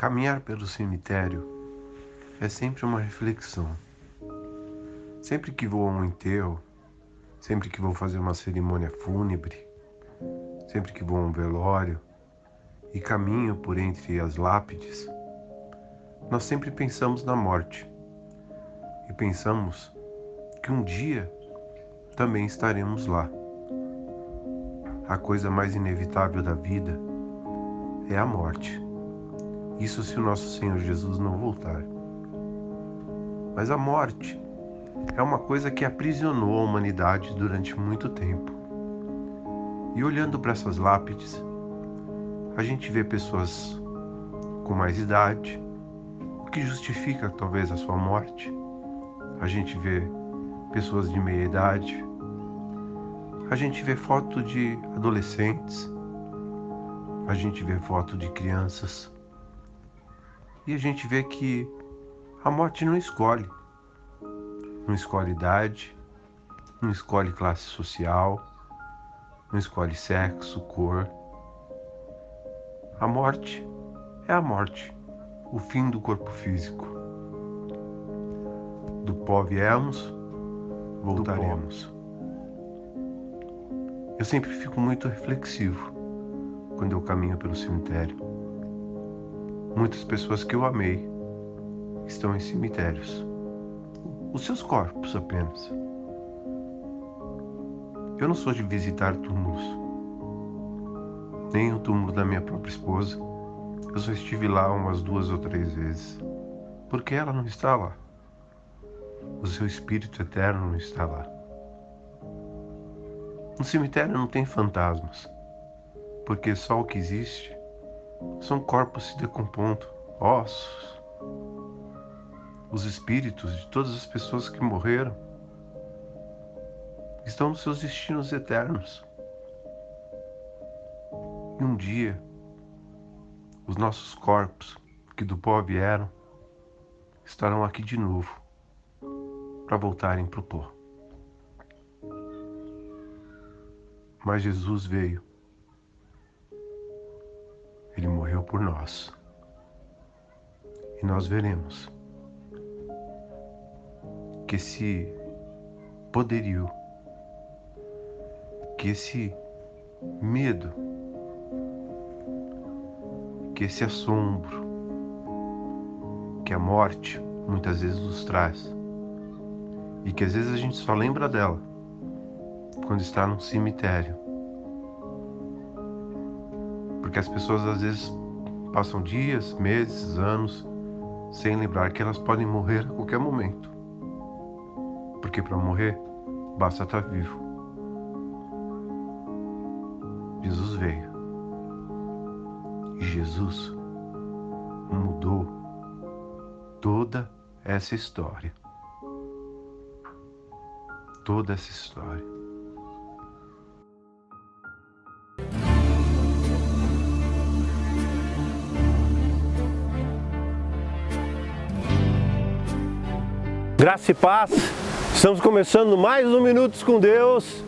Caminhar pelo cemitério é sempre uma reflexão. Sempre que vou a um enterro, sempre que vou fazer uma cerimônia fúnebre, sempre que vou a um velório e caminho por entre as lápides, nós sempre pensamos na morte e pensamos que um dia também estaremos lá. A coisa mais inevitável da vida é a morte. Isso se o nosso Senhor Jesus não voltar. Mas a morte é uma coisa que aprisionou a humanidade durante muito tempo. E olhando para essas lápides, a gente vê pessoas com mais idade, o que justifica talvez a sua morte. A gente vê pessoas de meia idade, a gente vê foto de adolescentes, a gente vê foto de crianças e a gente vê que a morte não escolhe idade, não escolhe classe social, não escolhe sexo, cor. A morte é a morte, o fim do corpo físico. Do pó viemos, voltaremos. Eu sempre fico muito reflexivo quando eu caminho pelo cemitério. Muitas pessoas que eu amei estão em cemitérios. Os seus corpos apenas. Eu não sou de visitar túmulos, nem o túmulo da minha própria esposa. Eu só estive lá umas 2 ou 3 vezes, porque ela não está lá. O seu espírito eterno não está lá. No cemitério não tem fantasmas, porque só o que existe são corpos se decompondo, ossos. Os espíritos de todas as pessoas que morreram estão nos seus destinos eternos. E um dia, os nossos corpos, que do pó vieram, estarão aqui de novo, para voltarem para o pó. Mas Jesus veio. Ele morreu por nós. E nós veremos que esse poderio, que esse medo, que esse assombro, que a morte muitas vezes nos traz, e que às vezes a gente só lembra dela quando está num cemitério. Porque as pessoas às vezes passam dias, meses, anos sem lembrar que elas podem morrer a qualquer momento. Porque para morrer basta estar vivo. Jesus veio. E Jesus mudou toda essa história. Toda essa história. Graça e paz, estamos começando mais um Minutos com Deus.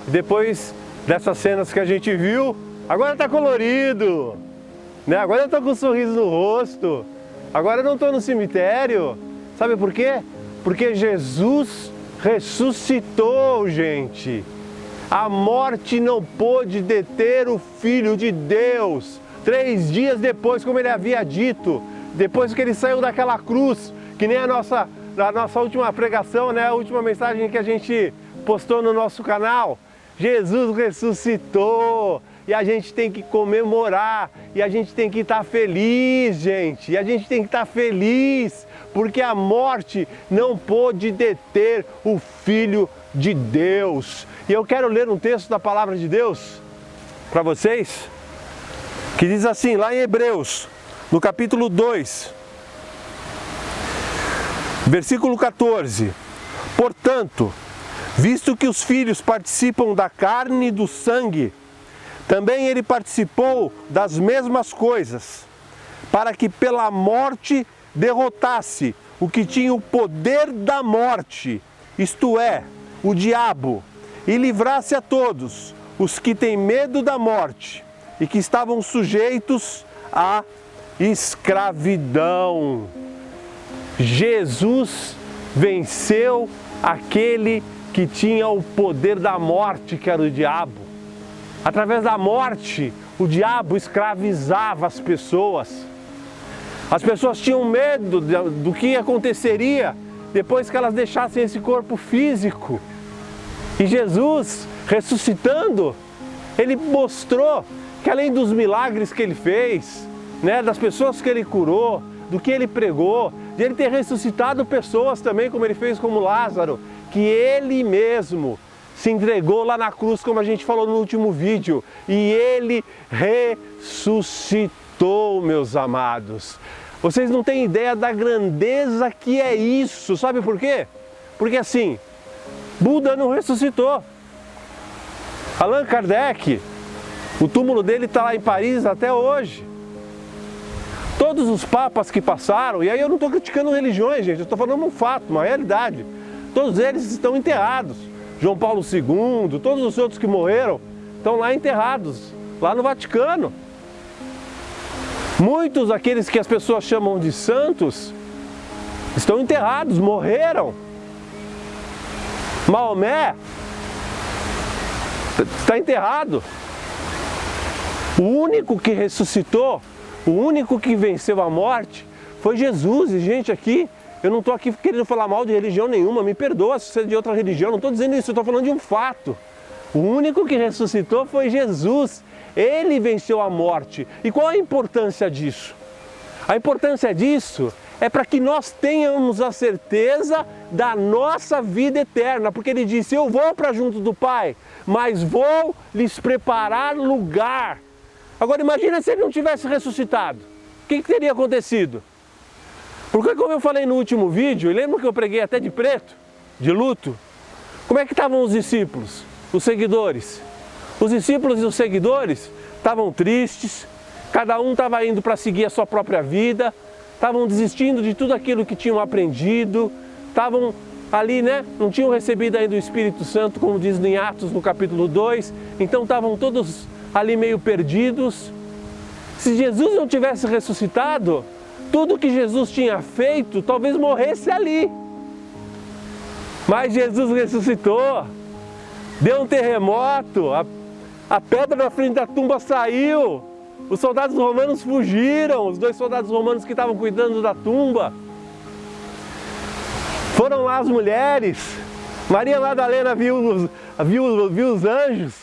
Depois dessas cenas que a gente viu, agora está colorido, né? Agora eu estou com um sorriso no rosto, agora eu não estou no cemitério. Sabe por quê? Porque Jesus ressuscitou, gente. A morte não pôde deter o Filho de Deus. 3 dias depois, como ele havia dito, depois que ele saiu daquela cruz, que nem a nossa última pregação, né? A última mensagem que a gente postou no nosso canal, Jesus ressuscitou e a gente tem que comemorar e a gente tem que estar feliz, gente. E a gente tem que estar feliz porque a morte não pôde deter o Filho de Deus. E eu quero ler um texto da Palavra de Deus para vocês, que diz assim, lá em Hebreus, no capítulo 2, versículo 14, portanto, visto que os filhos participam da carne e do sangue, também ele participou das mesmas coisas, para que pela morte derrotasse o que tinha o poder da morte, isto é, o diabo, e livrasse a todos os que têm medo da morte e que estavam sujeitos à escravidão. Jesus venceu aquele que tinha o poder da morte, que era o diabo. Através da morte, o diabo escravizava as pessoas. As pessoas tinham medo do que aconteceria depois que elas deixassem esse corpo físico. E Jesus, ressuscitando, Ele mostrou que além dos milagres que Ele fez, né, das pessoas que Ele curou, do que Ele pregou, de Ele ter ressuscitado pessoas também, como Ele fez como Lázaro, que Ele mesmo se entregou lá na cruz, como a gente falou no último vídeo, e Ele ressuscitou, meus amados. Vocês não têm ideia da grandeza que é isso, sabe por quê? Porque assim, Buda não ressuscitou. Allan Kardec, o túmulo dele está lá em Paris até hoje. Todos os papas que passaram, e aí eu não estou criticando religiões, gente, eu estou falando um fato, uma realidade. Todos eles estão enterrados. João Paulo II, todos os outros que morreram, estão lá enterrados, lá no Vaticano. Muitos daqueles que as pessoas chamam de santos estão enterrados, morreram. Maomé está enterrado. O único que ressuscitou, o único que venceu a morte foi Jesus. E gente, aqui, eu não estou aqui querendo falar mal de religião nenhuma, me perdoa se você é de outra religião, não estou dizendo isso, eu estou falando de um fato. O único que ressuscitou foi Jesus. Ele venceu a morte. E qual a importância disso? A importância disso é para que nós tenhamos a certeza da nossa vida eterna, porque Ele disse, eu vou para junto do Pai, mas vou lhes preparar lugar. Agora imagina se Ele não tivesse ressuscitado, o que teria acontecido? Porque como eu falei no último vídeo, lembra que eu preguei até de preto, de luto? Como é que estavam os discípulos, os seguidores? Os discípulos e os seguidores estavam tristes, cada um estava indo para seguir a sua própria vida, estavam desistindo de tudo aquilo que tinham aprendido, estavam ali, né? Não tinham recebido ainda o Espírito Santo, como diz em Atos no capítulo 2, então estavam todos ali meio perdidos. Se Jesus não tivesse ressuscitado, tudo que Jesus tinha feito talvez morresse ali. Mas Jesus ressuscitou, deu um terremoto, a pedra na frente da tumba saiu, os soldados romanos fugiram, os 2 soldados romanos que estavam cuidando da tumba. Foram lá as mulheres, Maria Madalena viu os anjos,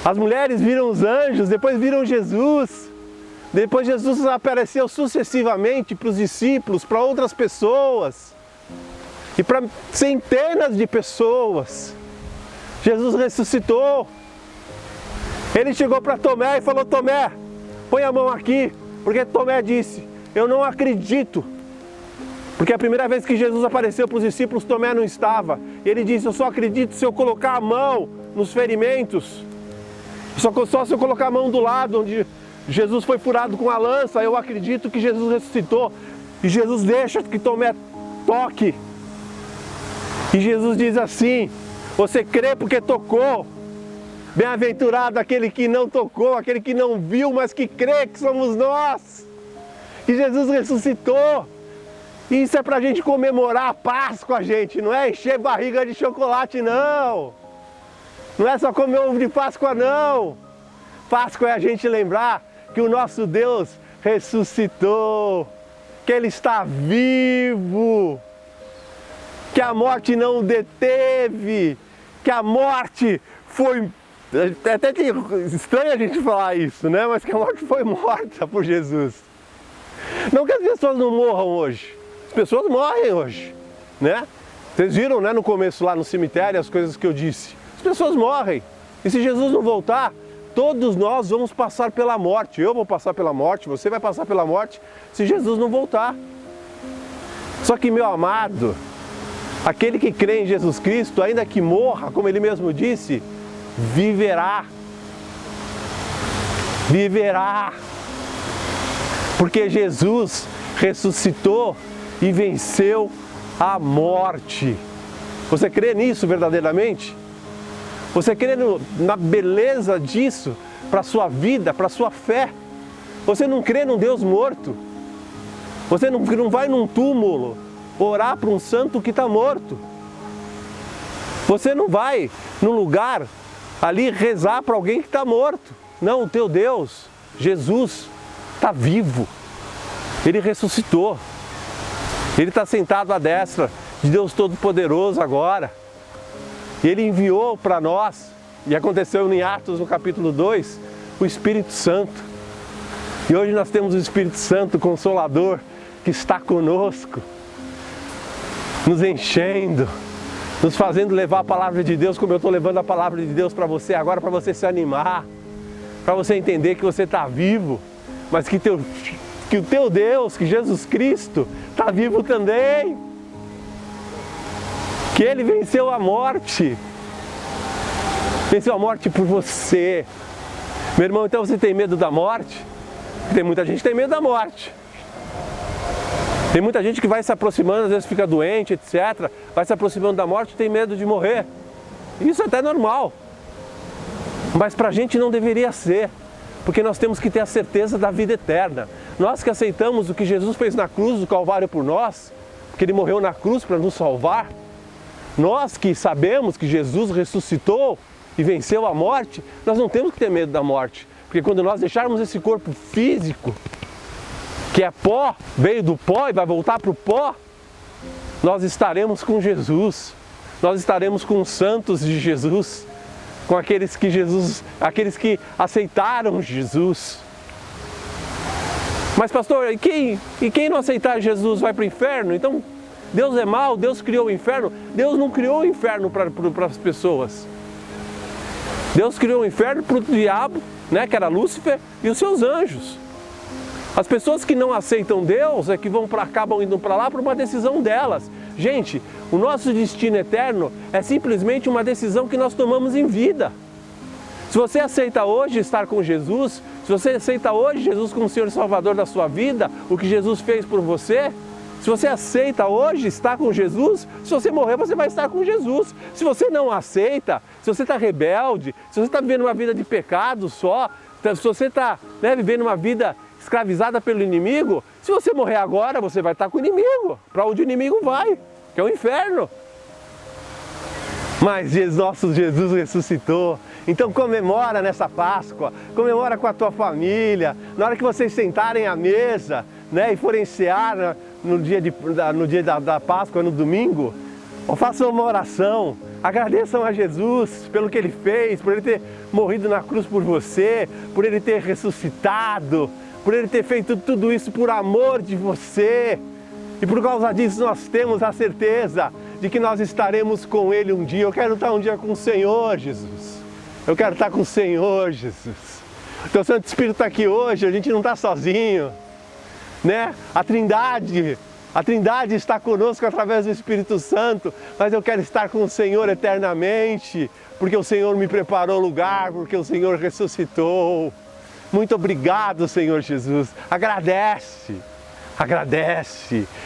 as mulheres viram os anjos, depois viram Jesus. Depois Jesus apareceu sucessivamente para os discípulos, para outras pessoas e para centenas de pessoas. Jesus ressuscitou. Ele chegou para Tomé e falou, Tomé, põe a mão aqui, porque Tomé disse, eu não acredito. Porque a primeira vez que Jesus apareceu para os discípulos, Tomé não estava. E ele disse, eu só acredito se eu colocar a mão nos ferimentos. Só se eu colocar a mão do lado onde Jesus foi furado com a lança, eu acredito que Jesus ressuscitou. E Jesus deixa que Tomé toque. E Jesus diz assim, você crê porque tocou. Bem-aventurado aquele que não tocou, aquele que não viu, mas que crê, que somos nós. E Jesus ressuscitou. E isso é para a gente comemorar a Páscoa, gente. Não é encher barriga de chocolate, não. Não é só comer ovo de Páscoa, não. Páscoa é a gente lembrar que o nosso Deus ressuscitou, que Ele está vivo, que a morte não o deteve, que a morte foi... É até estranho a gente falar isso, né? Mas que a morte foi morta por Jesus. Não que as pessoas não morram hoje, as pessoas morrem hoje, né? Vocês viram, né, no começo lá no cemitério as coisas que eu disse. As pessoas morrem, e se Jesus não voltar, todos nós vamos passar pela morte. Eu vou passar pela morte, você vai passar pela morte, se Jesus não voltar. Só que, meu amado, aquele que crê em Jesus Cristo, ainda que morra, como Ele mesmo disse, viverá. Viverá. Porque Jesus ressuscitou e venceu a morte. Você crê nisso verdadeiramente? Você crê na beleza disso para a sua vida, para a sua fé? Você não crê num Deus morto. Você não vai num túmulo orar para um santo que está morto. Você não vai num lugar ali rezar para alguém que está morto. Não, o teu Deus, Jesus, está vivo. Ele ressuscitou. Ele está sentado à destra de Deus Todo-Poderoso agora. Ele enviou para nós, e aconteceu em Atos no capítulo 2, o Espírito Santo. E hoje nós temos o Espírito Santo Consolador que está conosco, nos enchendo, nos fazendo levar a palavra de Deus como eu estou levando a palavra de Deus para você agora, para você se animar, para você entender que você está vivo, mas que o teu Deus, que Jesus Cristo, está vivo também. Que Ele venceu a morte. Venceu a morte por você. Meu irmão, então você tem medo da morte? Tem muita gente que tem medo da morte. Tem muita gente que vai se aproximando, às vezes fica doente, etc. Vai se aproximando da morte e tem medo de morrer. Isso é até normal. Mas para a gente não deveria ser. Porque nós temos que ter a certeza da vida eterna. Nós que aceitamos o que Jesus fez na cruz do Calvário por nós, que Ele morreu na cruz para nos salvar. Nós que sabemos que Jesus ressuscitou e venceu a morte, nós não temos que ter medo da morte. Porque quando nós deixarmos esse corpo físico, que é pó, veio do pó e vai voltar para o pó, nós estaremos com Jesus. Nós estaremos com os santos de Jesus, com aqueles que aceitaram Jesus. Mas pastor, e quem não aceitar Jesus vai para o inferno? Então Deus é mau, Deus criou o inferno. Deus não criou o inferno para as pessoas. Deus criou o inferno para o diabo, né, que era Lúcifer, e os seus anjos. As pessoas que não aceitam Deus é que acabam indo para lá por uma decisão delas. Gente, o nosso destino eterno é simplesmente uma decisão que nós tomamos em vida. Se você aceita hoje estar com Jesus, se você aceita hoje Jesus como Senhor e Salvador da sua vida, o que Jesus fez por você, se você aceita hoje estar com Jesus, se você morrer, você vai estar com Jesus. Se você não aceita, se você está rebelde, se você está vivendo uma vida de pecado só, se você está vivendo uma vida escravizada pelo inimigo, se você morrer agora, você vai estar com o inimigo. Para onde o inimigo vai, que é o inferno. Mas nosso Jesus ressuscitou. Então comemora nessa Páscoa, comemora com a tua família. Na hora que vocês sentarem à mesa, e forem cear no dia da Páscoa, no domingo, façam uma oração, agradeçam a Jesus pelo que Ele fez, por Ele ter morrido na cruz por você, por Ele ter ressuscitado, por Ele ter feito tudo isso por amor de você. E por causa disso nós temos a certeza de que nós estaremos com Ele um dia. Eu quero estar um dia com o Senhor Jesus. Eu quero estar com o Senhor Jesus. O Teu Santo Espírito está aqui hoje, a gente não está sozinho. A Trindade está conosco através do Espírito Santo, mas eu quero estar com o Senhor eternamente, porque o Senhor me preparou lugar, porque o Senhor ressuscitou. Muito obrigado, Senhor Jesus. Agradece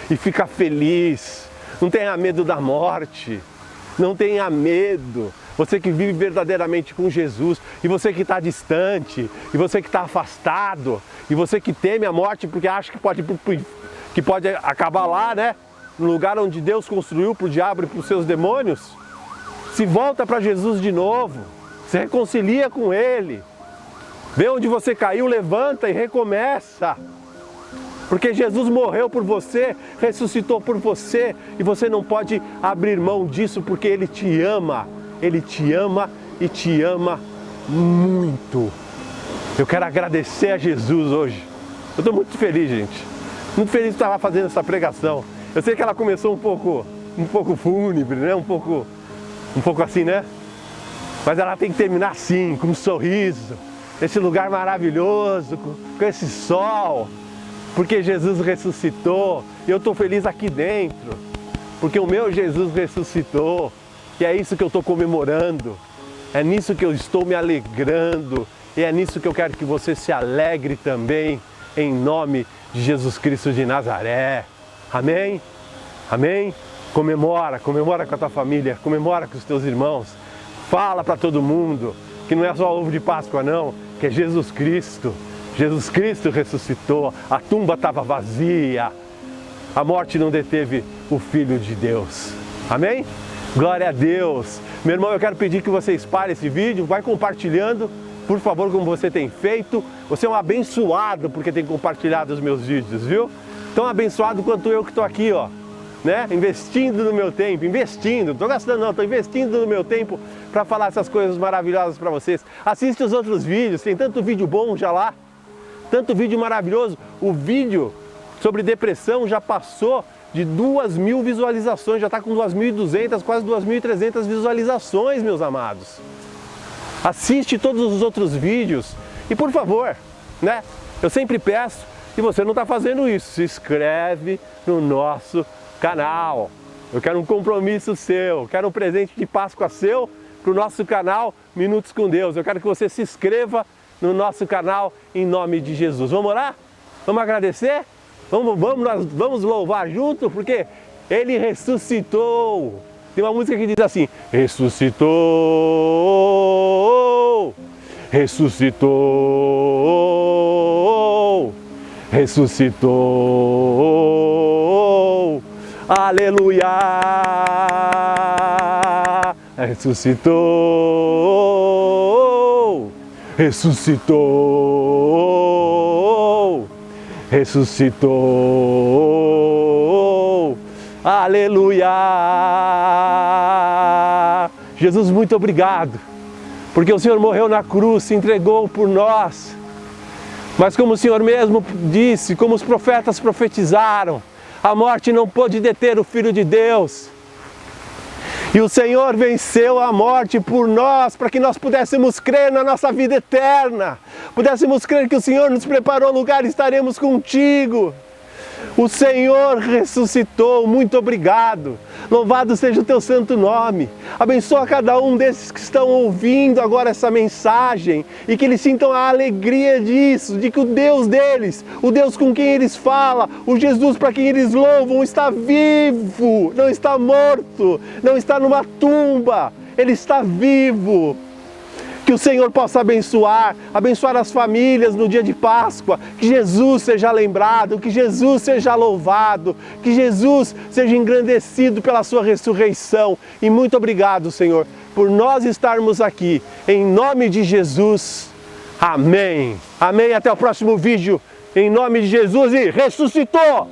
e fica feliz. Não tenha medo da morte, não tenha medo. Você que vive verdadeiramente com Jesus, e você que está distante, e você que está afastado, e você que teme a morte porque acha que pode acabar lá, no lugar onde Deus construiu para o diabo e para os seus demônios, se volta para Jesus de novo, se reconcilia com Ele, vê onde você caiu, levanta e recomeça. Porque Jesus morreu por você, ressuscitou por você, e você não pode abrir mão disso porque Ele te ama. Ele te ama e te ama muito. Eu quero agradecer a Jesus hoje. Eu estou muito feliz, gente. Muito feliz de estar fazendo essa pregação. Eu sei que ela começou um pouco fúnebre, um pouco assim, Mas ela tem que terminar assim, com um sorriso. Esse lugar maravilhoso, com esse sol. Porque Jesus ressuscitou. E eu estou feliz aqui dentro. Porque o meu Jesus ressuscitou. E é isso que eu estou comemorando, é nisso que eu estou me alegrando, e é nisso que eu quero que você se alegre também, em nome de Jesus Cristo de Nazaré. Amém? Amém? Comemora com a tua família, comemora com os teus irmãos, fala para todo mundo que não é só ovo de Páscoa não, que é Jesus Cristo. Jesus Cristo ressuscitou, a tumba estava vazia, a morte não deteve o Filho de Deus. Amém? Glória a Deus. Meu irmão, eu quero pedir que você espalhe esse vídeo, vai compartilhando, por favor, como você tem feito. Você é um abençoado porque tem compartilhado os meus vídeos, viu? Tão abençoado quanto eu que estou aqui, ó, né? Investindo no meu tempo, não estou gastando não, estou investindo no meu tempo para falar essas coisas maravilhosas para vocês. Assiste os outros vídeos, tem tanto vídeo bom já lá, tanto vídeo maravilhoso. O vídeo sobre depressão já passou de 2.000 visualizações, já está com 2.200, quase 2.300 visualizações, meus amados. Assiste todos os outros vídeos e, por favor, né? Eu sempre peço, se você não está fazendo isso, se inscreve no nosso canal. Eu quero um compromisso seu, quero um presente de Páscoa seu para o nosso canal Minutos com Deus. Eu quero que você se inscreva no nosso canal em nome de Jesus. Vamos orar? Vamos agradecer? Vamos louvar junto, porque Ele ressuscitou. Tem uma música que diz assim: ressuscitou, ressuscitou, ressuscitou, aleluia, ressuscitou, ressuscitou, ressuscitou, aleluia. Jesus, muito obrigado, porque o Senhor morreu na cruz, se entregou por nós, mas como o Senhor mesmo disse, como os profetas profetizaram, a morte não pôde deter o Filho de Deus, e o Senhor venceu a morte por nós, para que nós pudéssemos crer na nossa vida eterna, pudéssemos crer que o Senhor nos preparou lugar e estaremos contigo. O Senhor ressuscitou, muito obrigado. Louvado seja o teu santo nome. Abençoa cada um desses que estão ouvindo agora essa mensagem e que eles sintam a alegria disso, de que o Deus deles, o Deus com quem eles falam, o Jesus para quem eles louvam está vivo, não está morto, não está numa tumba, Ele está vivo. Que o Senhor possa abençoar as famílias no dia de Páscoa, que Jesus seja lembrado, que Jesus seja louvado, que Jesus seja engrandecido pela sua ressurreição. E muito obrigado, Senhor, por nós estarmos aqui, em nome de Jesus. Amém. Amém. Até o próximo vídeo, em nome de Jesus, e ressuscitou!